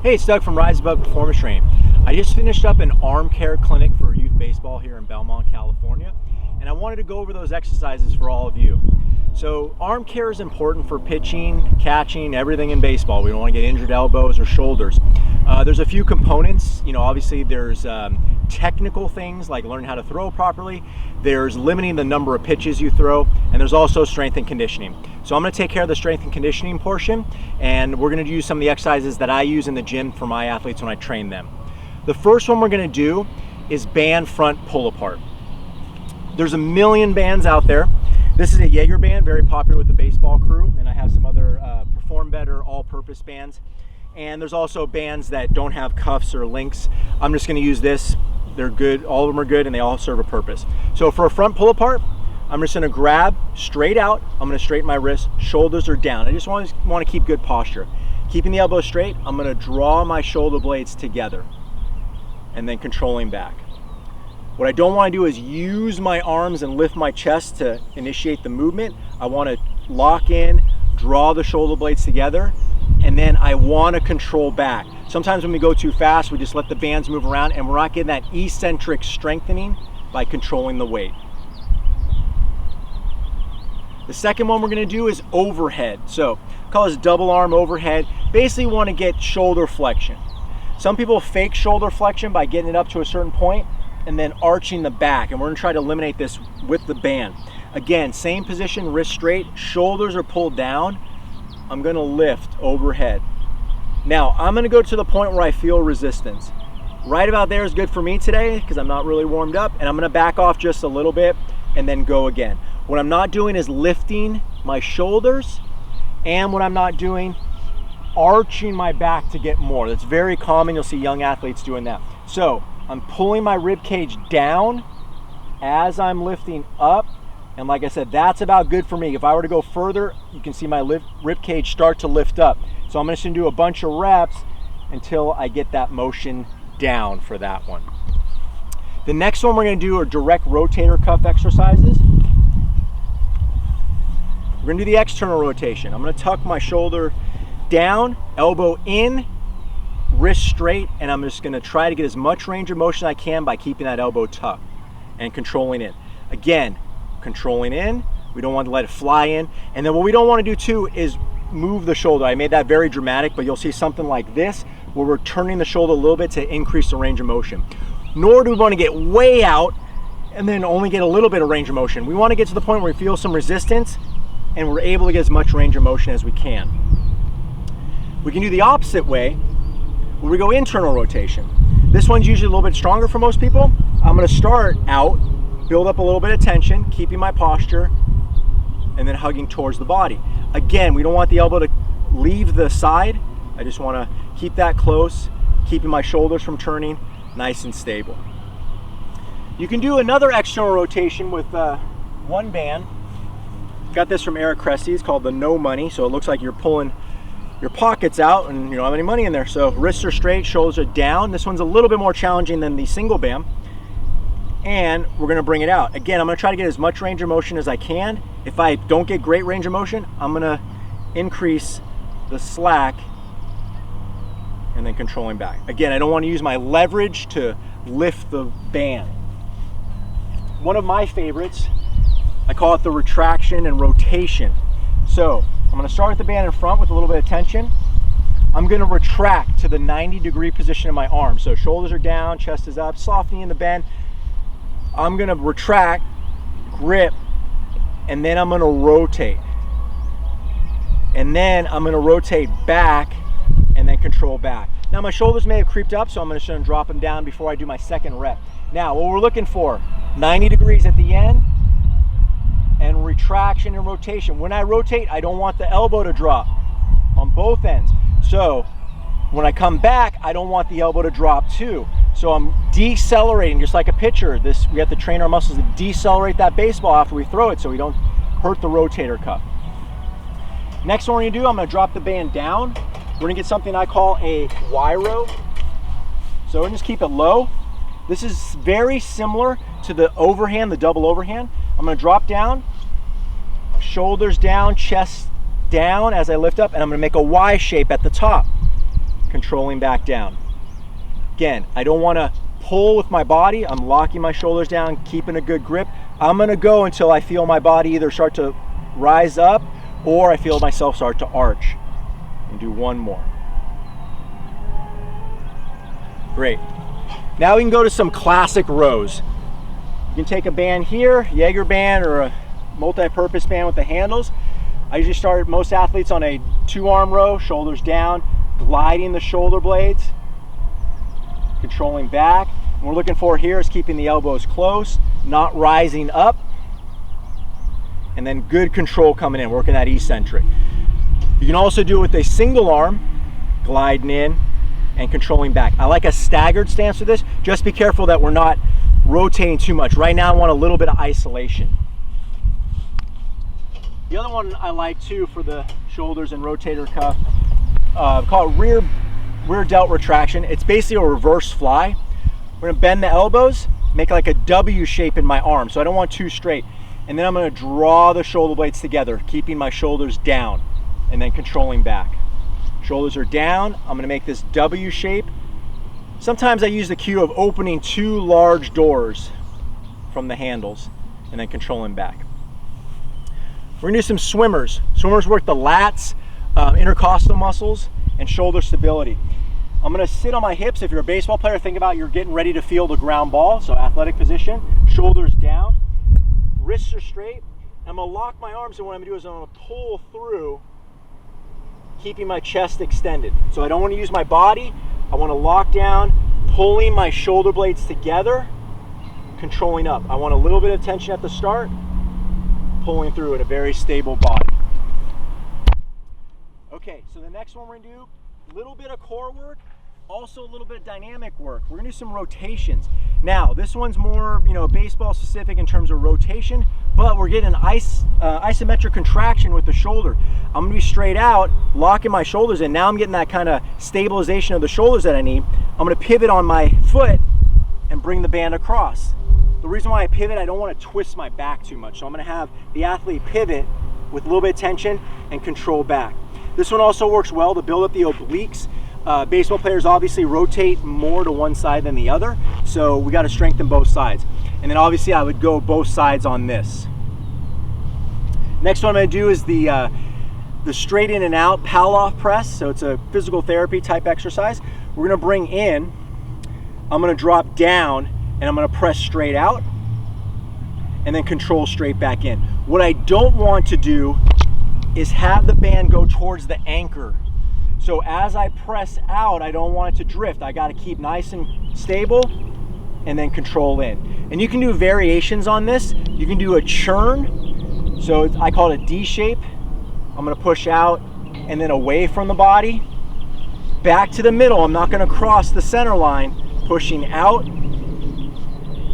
Hey, it's Doug from Rise Above Performance Training. I just finished up an arm care clinic for youth baseball here in Belmont, California, and I wanted to go over those exercises for all of you. So arm care is important for pitching, catching, everything in baseball. We don't want to get injured elbows or shoulders. There's a few components. Obviously there's technical things like learning how to throw properly. There's limiting the number of pitches you throw, and there's also strength and conditioning. So I'm going to take care of the strength and conditioning portion, and we're going to use some of the exercises that I use in the gym for my athletes when I train them. The first one we're going to do is band front pull apart. There's a million bands out there. This is a Jaeger band, very popular with the baseball crew, and I have some other Perform Better all-purpose bands. And there's also bands that don't have cuffs or links. I'm just going to use this. They're good, all of them are good, and they all serve a purpose. So for a front pull apart, I'm just going to grab straight out. I'm going to straighten my wrist, shoulders are down. I just want to keep good posture. Keeping the elbow straight, I'm going to draw my shoulder blades together and then controlling back. What I don't want to do is use my arms and lift my chest to initiate the movement. I want to lock in, draw the shoulder blades together, and then I want to control back. Sometimes when we go too fast, we just let the bands move around and we're not getting that eccentric strengthening by controlling the weight. The second one we're going to do is overhead. So call this double arm overhead. Basically want to get shoulder flexion. Some people fake shoulder flexion by getting it up to a certain point and then arching the back, and we're going to try to eliminate this with the band. Again, same position, wrist straight, shoulders are pulled down. I'm going to lift overhead. Now I'm going to go to the point where I feel resistance. Right about there is good for me today because I'm not really warmed up, and I'm going to back off just a little bit and then go again. What I'm not doing is lifting my shoulders, and what I'm not doing, arching my back to get more. That's very common. You'll see young athletes doing that. So I'm pulling my rib cage down as I'm lifting up. And like I said, that's about good for me. If I were to go further, you can see my rib cage start to lift up. So I'm just going to do a bunch of reps until I get that motion down for that one. The next one we're going to do are direct rotator cuff exercises. We're going to do the external rotation. I'm going to tuck my shoulder down, elbow in, wrist straight, and I'm just going to try to get as much range of motion as I can by keeping that elbow tucked and controlling it. Again, controlling in, we don't want to let it fly in. And then what we don't want to do too is move the shoulder. I made that very dramatic, but you'll see something like this where we're turning the shoulder a little bit to increase the range of motion. Nor do we want to get way out and then only get a little bit of range of motion. We want to get to the point where we feel some resistance and we're able to get as much range of motion as we can. We can do the opposite way where we go internal rotation. This one's usually a little bit stronger for most people. I'm going to start out, build up a little bit of tension, keeping my posture, and then hugging towards the body. Again, we don't want the elbow to leave the side. I just want to keep that close, keeping my shoulders from turning, nice and stable. You can do another external rotation with one band. Got this from Eric Cressy. It's called the no money. So it looks like you're pulling your pockets out and you don't have any money in there. So wrists are straight, shoulders are down. This one's a little bit more challenging than the single band. And we're going to bring it out. Again, I'm going to try to get as much range of motion as I can. If I don't get great range of motion, I'm going to increase the slack and then controlling back. Again, I don't want to use my leverage to lift the band. One of my favorites, I call it the retraction and rotation. So I'm going to start with the band in front with a little bit of tension. I'm going to retract to the 90-degree position of my arm. So shoulders are down, chest is up, softening in the bend. I'm going to retract, grip, and then I'm going to rotate. And then I'm going to rotate back and then control back. Now my shoulders may have creeped up, so I'm just going to drop them down before I do my second rep. Now what we're looking for, 90 degrees at the end, and retraction and rotation. When I rotate, I don't want the elbow to drop on both ends. So when I come back, I don't want the elbow to drop too. So I'm decelerating, just like a pitcher. We have to train our muscles to decelerate that baseball after we throw it so we don't hurt the rotator cuff. Next one we're gonna do, I'm gonna drop the band down. We're gonna get something I call a Y row. So we're gonna just keep it low. This is very similar to the overhand, the double overhand. I'm gonna drop down, shoulders down, chest down as I lift up, and I'm gonna make a Y shape at the top. controlling back down. Again, I don't want to pull with my body. I'm locking my shoulders down, keeping a good grip. I'm going to go until I feel my body either start to rise up or I feel myself start to arch. And do one more. Great. Now we can go to some classic rows. You can take a band here, Jaeger band or a multi-purpose band with the handles. I usually start most athletes on a 2-arm row, shoulders down, gliding the shoulder blades, controlling back. What we're looking for here is keeping the elbows close, not rising up, and then good control coming in, working that eccentric. You can also do it with a single arm, gliding in and controlling back. I like a staggered stance with this. Just be careful that we're not rotating too much. Right now I want a little bit of isolation. The other one I like too for the shoulders and rotator cuff, called rear delt retraction. It's basically a reverse fly. We're gonna bend the elbows, make like a W shape in my arm, so I don't want too straight. And then I'm gonna draw the shoulder blades together, keeping my shoulders down and then controlling back. Shoulders are down, I'm gonna make this W shape. Sometimes I use the cue of opening 2 large doors from the handles and then controlling back. We're gonna do some swimmers. Swimmers work the lats, intercostal muscles, and shoulder stability. I'm gonna sit on my hips. If you're a baseball player, think about you're getting ready to field a ground ball, so athletic position, shoulders down, wrists are straight. I'm gonna lock my arms, and what I'm gonna do is I'm gonna pull through, keeping my chest extended. So I don't wanna use my body, I wanna lock down, pulling my shoulder blades together, controlling up. I want a little bit of tension at the start, pulling through in a very stable body. Okay, so the next one we're gonna do, a little bit of core work, also a little bit of dynamic work. We're gonna do some rotations. Now, this one's more, baseball specific in terms of rotation, but we're getting an isometric contraction with the shoulder. I'm gonna be straight out, locking my shoulders in. Now I'm getting that kind of stabilization of the shoulders that I need. I'm gonna pivot on my foot and bring the band across. The reason why I pivot, I don't want to twist my back too much. So I'm going to have the athlete pivot with a little bit of tension and control back. This one also works well to build up the obliques. Baseball players obviously rotate more to one side than the other, so we got to strengthen both sides. And then obviously I would go both sides on this. Next one I'm going to do is the straight in and out Palloff press. So it's a physical therapy type exercise. We're going to bring in, I'm going to drop down, and I'm gonna press straight out and then control straight back in. What I don't want to do is have the band go towards the anchor. So as I press out, I don't want it to drift. I gotta keep nice and stable and then control in. And you can do variations on this. You can do a churn. So I call it a D shape. I'm gonna push out and then away from the body. Back to the middle. I'm not gonna cross the center line. Pushing out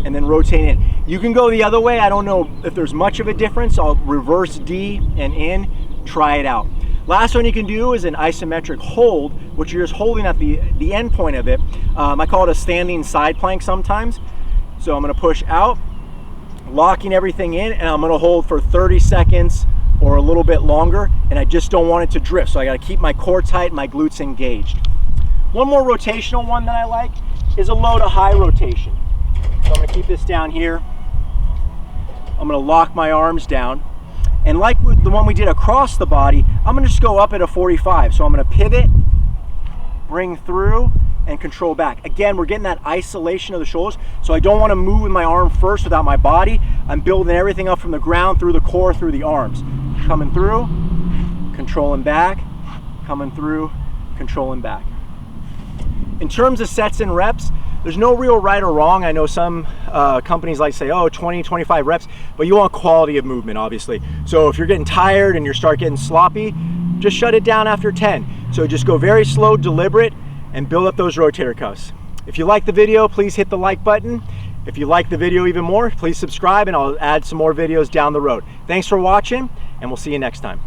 and then rotate in. You can go the other way. I don't know if there's much of a difference. I'll reverse D and in, try it out. Last one you can do is an isometric hold, which you're just holding at the end point of it. I call it a standing side plank sometimes. So I'm gonna push out, locking everything in, and I'm gonna hold for 30 seconds or a little bit longer, and I just don't want it to drift. So I gotta keep my core tight, my glutes engaged. One more rotational one that I like is a low to high rotation. So I'm gonna keep this down here. I'm gonna lock my arms down. And like the one we did across the body, I'm gonna just go up at a 45. So I'm gonna pivot, bring through, and control back. Again, we're getting that isolation of the shoulders. So I don't wanna move with my arm first without my body. I'm building everything up from the ground, through the core, through the arms. Coming through, controlling back, coming through, controlling back. In terms of sets and reps, there's no real right or wrong. I know some companies like to say, oh, 20, 25 reps, but you want quality of movement, obviously. So if you're getting tired and you start getting sloppy, just shut it down after 10. So just go very slow, deliberate, and build up those rotator cuffs. If you like the video, please hit the like button. If you like the video even more, please subscribe, and I'll add some more videos down the road. Thanks for watching, and we'll see you next time.